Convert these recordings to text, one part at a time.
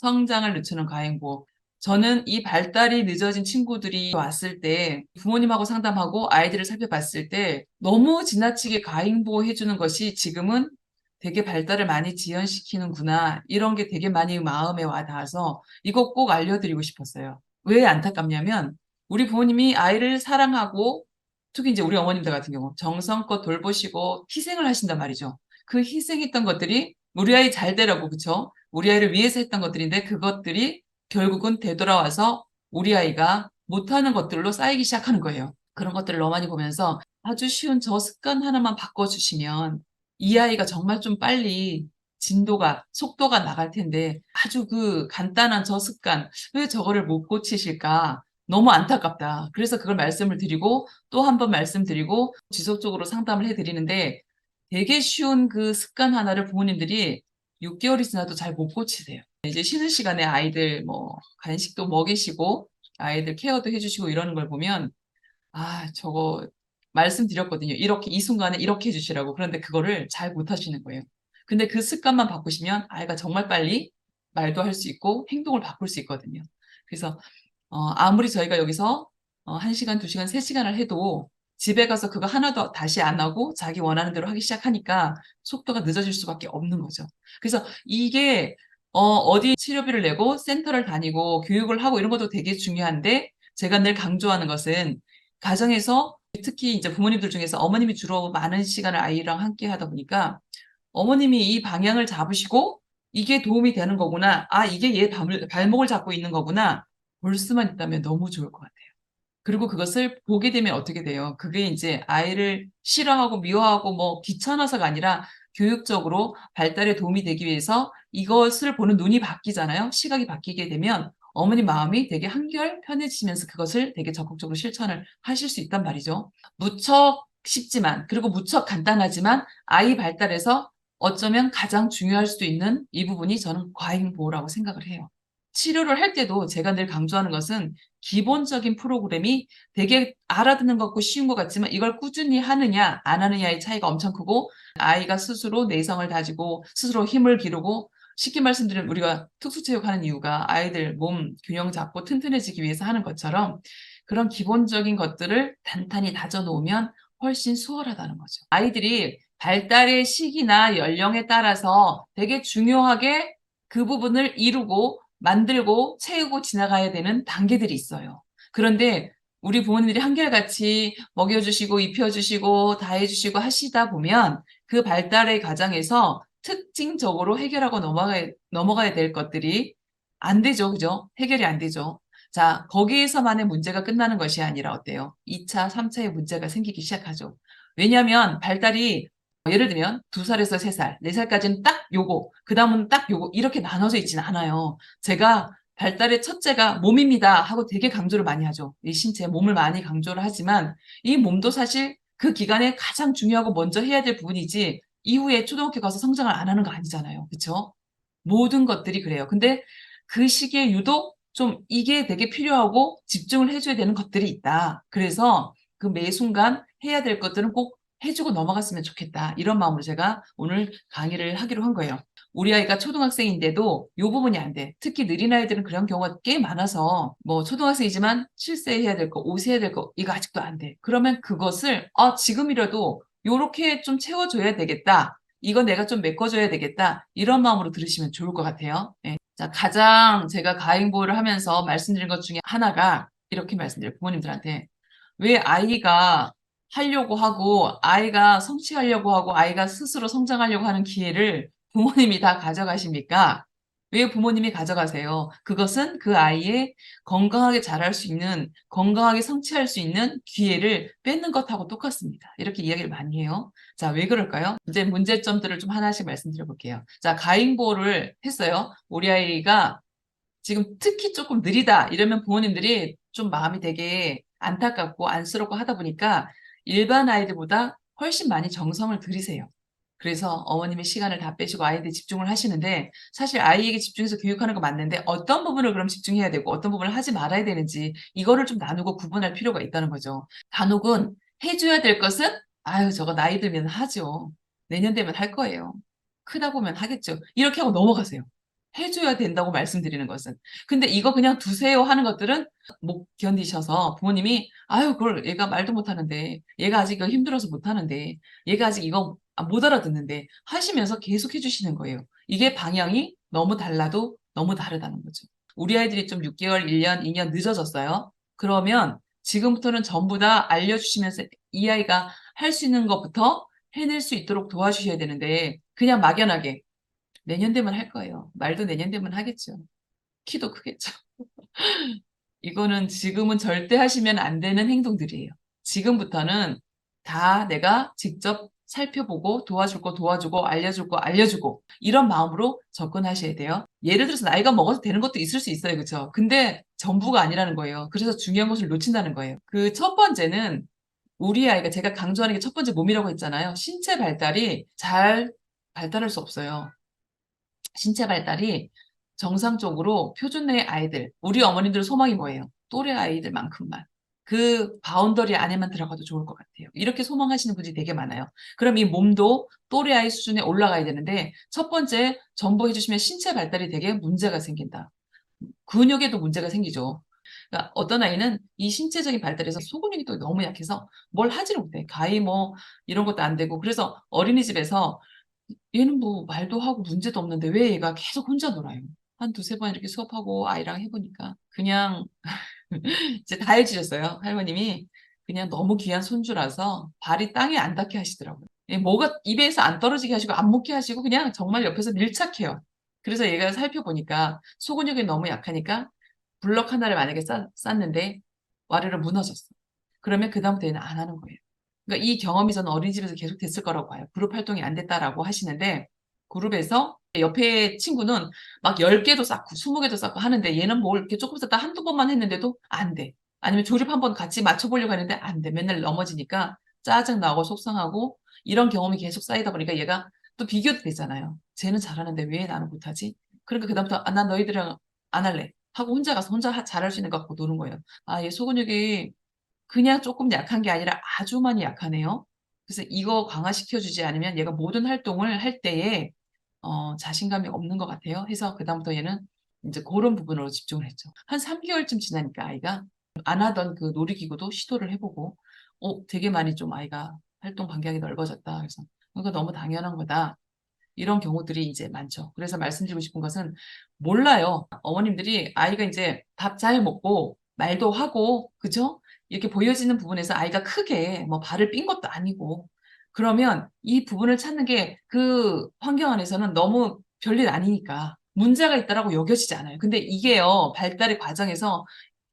성장을 늦추는 과잉보호. 저는 이 발달이 늦어진 친구들이 왔을 때 부모님하고 상담하고 아이들을 살펴봤을 때 너무 지나치게 과잉보호 해주는 것이 지금은 되게 발달을 많이 지연시키는구나. 이런 게 되게 많이 마음에 와 닿아서 이거 꼭 알려드리고 싶었어요. 왜 안타깝냐면 우리 부모님이 아이를 사랑하고 특히 이제 우리 어머님들 같은 경우 정성껏 돌보시고 희생을 하신단 말이죠. 그 희생했던 것들이 우리 아이 잘 되라고 그쵸? 우리 아이를 위해서 했던 것들인데 그것들이 결국은 되돌아와서 우리 아이가 못하는 것들로 쌓이기 시작하는 거예요. 그런 것들을 너무 많이 보면서 아주 쉬운 저 습관 하나만 바꿔주시면 이 아이가 정말 좀 빨리 속도가 나갈 텐데 아주 그 간단한 저 습관, 왜 저거를 못 고치실까? 너무 안타깝다. 그래서 그걸 말씀을 드리고 또 한 번 말씀드리고 지속적으로 상담을 해드리는데 되게 쉬운 그 습관 하나를 부모님들이 6개월이 지나도 잘 못 고치세요. 이제 쉬는 시간에 아이들 뭐 간식도 먹이시고 아이들 케어도 해주시고 이러는 걸 보면 아, 저거 말씀드렸거든요. 이렇게 이 순간에 이렇게 해주시라고. 그런데 그거를 잘 못하시는 거예요. 근데 그 습관만 바꾸시면 아이가 정말 빨리 말도 할 수 있고 행동을 바꿀 수 있거든요. 그래서 아무리 저희가 여기서 1시간, 2시간, 3시간을 해도 집에 가서 그거 하나도 다시 안 하고 자기 원하는 대로 하기 시작하니까 속도가 늦어질 수밖에 없는 거죠. 그래서 이게 어디 치료비를 내고 센터를 다니고 교육을 하고 이런 것도 되게 중요한데 제가 늘 강조하는 것은 가정에서 특히 이제 부모님들 중에서 어머님이 주로 많은 시간을 아이랑 함께 하다 보니까 어머님이 이 방향을 잡으시고 이게 도움이 되는 거구나. 아, 이게 얘 발목을 잡고 있는 거구나. 볼 수만 있다면 너무 좋을 것 같아요. 그리고 그것을 보게 되면 어떻게 돼요? 그게 이제 아이를 싫어하고 미워하고 뭐 귀찮아서가 아니라 교육적으로 발달에 도움이 되기 위해서 이것을 보는 눈이 바뀌잖아요. 시각이 바뀌게 되면 어머니 마음이 되게 한결 편해지면서 그것을 되게 적극적으로 실천을 하실 수 있단 말이죠. 무척 쉽지만 그리고 무척 간단하지만 아이 발달에서 어쩌면 가장 중요할 수도 있는 이 부분이 저는 과잉보호라고 생각을 해요. 치료를 할 때도 제가 늘 강조하는 것은 기본적인 프로그램이 되게 알아듣는 것 같고 쉬운 것 같지만 이걸 꾸준히 하느냐 안 하느냐의 차이가 엄청 크고 아이가 스스로 내성을 다지고 스스로 힘을 기르고 쉽게 말씀드리면 우리가 특수체육하는 이유가 아이들 몸 균형 잡고 튼튼해지기 위해서 하는 것처럼 그런 기본적인 것들을 단단히 다져놓으면 훨씬 수월하다는 거죠. 아이들이 발달의 시기나 연령에 따라서 되게 중요하게 그 부분을 이루고 만들고 채우고 지나가야 되는 단계들이 있어요. 그런데 우리 부모님들이 한결같이 먹여주시고 입혀주시고 다 해주시고 하시다 보면 그 발달의 과정에서 특징적으로 해결하고 넘어가야 될 것들이 안 되죠. 그죠? 해결이 안 되죠. 자, 거기에서만의 문제가 끝나는 것이 아니라 어때요? 2차, 3차의 문제가 생기기 시작하죠. 왜냐하면 발달이 예를 들면 2살에서 3살, 4살까지는 딱 요거, 그 다음은 딱 요거 이렇게 나눠져 있지는 않아요. 제가 발달의 첫째가 몸입니다 하고 되게 강조를 많이 하죠. 이 신체, 몸을 많이 강조를 하지만 이 몸도 사실 그 기간에 가장 중요하고 먼저 해야 될 부분이지 이후에 초등학교 가서 성장을 안 하는 거 아니잖아요. 그렇죠? 모든 것들이 그래요. 근데 그 시기에 유독 좀 이게 되게 필요하고 집중을 해줘야 되는 것들이 있다. 그래서 그 매 순간 해야 될 것들은 꼭 해주고 넘어갔으면 좋겠다. 이런 마음으로 제가 오늘 강의를 하기로 한 거예요. 우리 아이가 초등학생인데도 이 부분이 안 돼. 특히 느린 아이들은 그런 경우가 꽤 많아서 뭐 초등학생이지만 7세 해야 될 거, 5세 해야 될 거 이거 아직도 안 돼. 그러면 그것을 지금이라도 요렇게 좀 채워줘야 되겠다. 이거 내가 좀 메꿔줘야 되겠다. 이런 마음으로 들으시면 좋을 것 같아요. 네. 자, 가장 제가 가행보호를 하면서 말씀드린 것 중에 하나가 이렇게 말씀드려요. 부모님들한테. 왜 아이가 하려고 하고 아이가 성취하려고 하고 아이가 스스로 성장하려고 하는 기회를 부모님이 다 가져가십니까? 왜 부모님이 가져가세요? 그것은 그 아이의 건강하게 자랄 수 있는, 건강하게 성취할 수 있는 기회를 뺏는 것하고 똑같습니다. 이렇게 이야기를 많이 해요. 자, 왜 그럴까요? 이제 문제점들을 좀 하나씩 말씀드려 볼게요. 자, 가행보호를 했어요. 우리 아이가 지금 특히 조금 느리다 이러면 부모님들이 좀 마음이 되게 안타깝고 안쓰럽고 하다 보니까 일반 아이들보다 훨씬 많이 정성을 들이세요. 그래서 어머님의 시간을 다 빼시고 아이한테 집중을 하시는데 사실 아이에게 집중해서 교육하는 거 맞는데 어떤 부분을 그럼 집중해야 되고 어떤 부분을 하지 말아야 되는지 이거를 좀 나누고 구분할 필요가 있다는 거죠. 단옥은 해줘야 될 것은 아유 저거 나이 들면 하죠. 내년 되면 할 거예요. 크다 보면 하겠죠. 이렇게 하고 넘어가세요. 해줘야 된다고 말씀드리는 것은. 근데 이거 그냥 두세요 하는 것들은 못 견디셔서 부모님이 아유 그걸 얘가 말도 못하는데 얘가 아직 이거 힘들어서 못하는데 얘가 아직 이거 못 알아듣는데 하시면서 계속 해주시는 거예요. 이게 방향이 너무 달라도 너무 다르다는 거죠. 우리 아이들이 좀 6개월, 1년, 2년 늦어졌어요. 그러면 지금부터는 전부 다 알려주시면서 이 아이가 할 수 있는 것부터 해낼 수 있도록 도와주셔야 되는데 그냥 막연하게 내년 되면 할 거예요. 말도 내년 되면 하겠죠. 키도 크겠죠. 이거는 지금은 절대 하시면 안 되는 행동들이에요. 지금부터는 다 내가 직접 살펴보고 도와줄 거 도와주고 알려줄 거 알려주고 이런 마음으로 접근하셔야 돼요. 예를 들어서 나이가 먹어서 되는 것도 있을 수 있어요. 그렇죠? 근데 전부가 아니라는 거예요. 그래서 중요한 것을 놓친다는 거예요. 그 첫 번째는 우리 아이가 제가 강조하는 게 첫 번째 몸이라고 했잖아요. 신체 발달이 잘 발달할 수 없어요. 신체 발달이 정상적으로 표준의 아이들, 우리 어머님들 소망이 뭐예요? 또래 아이들만큼만. 그 바운더리 안에만 들어가도 좋을 것 같아요. 이렇게 소망하시는 분이 되게 많아요. 그럼 이 몸도 또래 아이 수준에 올라가야 되는데 첫 번째 전보해 주시면 신체 발달이 되게 문제가 생긴다. 근육에도 문제가 생기죠. 그러니까 어떤 아이는 이 신체적인 발달에서 소근육이 또 너무 약해서 뭘 하지를 못해. 가히 뭐 이런 것도 안 되고 그래서 어린이집에서 얘는 뭐 말도 하고 문제도 없는데 왜 얘가 계속 혼자 놀아요? 한 두세 번 이렇게 수업하고 아이랑 해보니까 그냥 이제 다 해주셨어요. 할머님이 그냥 너무 귀한 손주라서 발이 땅에 안 닿게 하시더라고요. 뭐가 입에서 안 떨어지게 하시고 안 먹게 하시고 그냥 정말 옆에서 밀착해요. 그래서 얘가 살펴보니까 소근육이 너무 약하니까 블럭 하나를 만약에 쌌는데 와르르 무너졌어. 그러면 그다음부터 얘는 안 하는 거예요. 그러니까 이 경험이 저는 어린이집에서 계속 됐을 거라고 봐요. 그룹 활동이 안 됐다라고 하시는데 그룹에서 옆에 친구는 막 10개도 쌓고 20개도 쌓고 하는데 얘는 뭘 이렇게 조금 쌓다 한두 번만 했는데도 안 돼. 아니면 조립 한번 같이 맞춰보려고 하는데 안 돼. 맨날 넘어지니까 짜증나고 속상하고 이런 경험이 계속 쌓이다 보니까 얘가 또 비교도 되잖아요. 쟤는 잘하는데 왜 나는 못하지? 그러니까 그다음부터 아, 난 너희들이랑 안 할래. 하고 혼자 가서 혼자 잘할 수 있는 거 갖고 노는 거예요. 아, 얘 소근육이 그냥 조금 약한 게 아니라 아주 많이 약하네요. 그래서 이거 강화시켜주지 않으면 얘가 모든 활동을 할 때에 자신감이 없는 것 같아요. 해서 그다음부터 얘는 이제 그런 부분으로 집중을 했죠. 한 3개월쯤 지나니까 아이가 안 하던 그 놀이기구도 시도를 해보고, 되게 많이 좀 아이가 활동 반경이 넓어졌다. 그래서 이거 너무 당연한 거다. 이런 경우들이 이제 많죠. 그래서 말씀드리고 싶은 것은 몰라요. 어머님들이 아이가 이제 밥 잘 먹고 말도 하고, 그죠? 이렇게 보여지는 부분에서 아이가 크게 뭐 발을 삔 것도 아니고, 그러면 이 부분을 찾는 게 그 환경 안에서는 너무 별일 아니니까 문제가 있다라고 여겨지지 않아요. 근데 이게요, 발달의 과정에서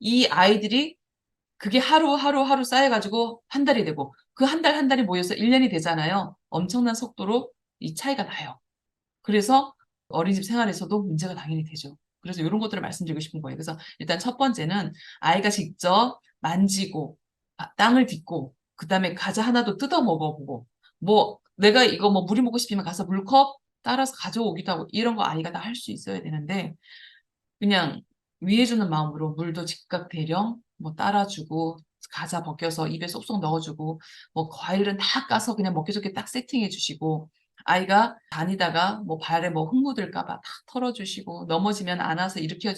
이 아이들이 그게 하루 쌓여가지고 한 달이 되고, 그 한 달 한 달이 모여서 1년이 되잖아요. 엄청난 속도로 이 차이가 나요. 그래서 어린이집 생활에서도 문제가 당연히 되죠. 그래서 이런 것들을 말씀드리고 싶은 거예요. 그래서 일단 첫 번째는 아이가 직접 만지고 땅을 딛고 그다음에 과자 하나도 뜯어 먹어보고 뭐 내가 이거 뭐 물이 먹고 싶으면 가서 물컵 따라서 가져오기도 하고 이런 거 아이가 다 할 수 있어야 되는데 그냥 위해주는 마음으로 물도 즉각 대령 뭐 따라주고 과자 벗겨서 입에 쏙쏙 넣어주고 뭐 과일은 다 까서 그냥 먹기 좋게 딱 세팅해 주시고 아이가 다니다가 뭐 발에 뭐 흙 묻을까 봐 다 털어주시고 넘어지면 안아서 일으켜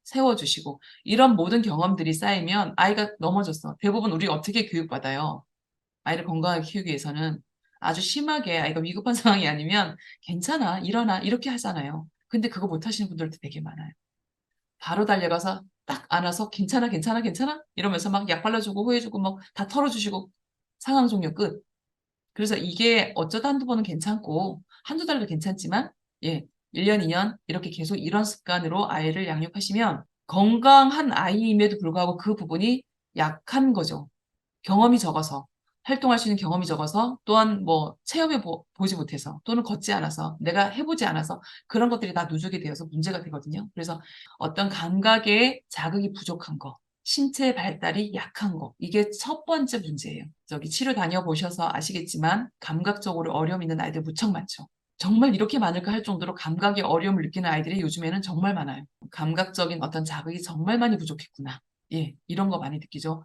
세워주시고 이런 모든 경험들이 쌓이면 아이가 넘어졌어. 대부분 우리 어떻게 교육받아요? 아이를 건강하게 키우기 위해서는 아주 심하게 아이가 위급한 상황이 아니면 괜찮아, 일어나 이렇게 하잖아요. 근데 그거 못 하시는 분들도 되게 많아요. 바로 달려가서 딱 안아서 괜찮아, 괜찮아, 괜찮아? 이러면서 막 약 발라주고 호해주고 막 다 털어주시고 상황 종료 끝. 그래서 이게 어쩌다 한두 번은 괜찮고 한두 달도 괜찮지만 예, 1년, 2년 이렇게 계속 이런 습관으로 아이를 양육하시면 건강한 아이임에도 불구하고 그 부분이 약한 거죠. 경험이 적어서 활동할 수 있는 경험이 적어서 또한 뭐 체험해 보지 못해서 또는 걷지 않아서 내가 해보지 않아서 그런 것들이 다 누적이 되어서 문제가 되거든요. 그래서 어떤 감각의 자극이 부족한 거, 신체 발달이 약한 거 이게 첫 번째 문제예요. 저기 치료 다녀보셔서 아시겠지만 감각적으로 어려움 있는 아이들 무척 많죠. 정말 이렇게 많을까 할 정도로 감각의 어려움을 느끼는 아이들이 요즘에는 정말 많아요. 감각적인 어떤 자극이 정말 많이 부족했구나. 예, 이런 거 많이 느끼죠.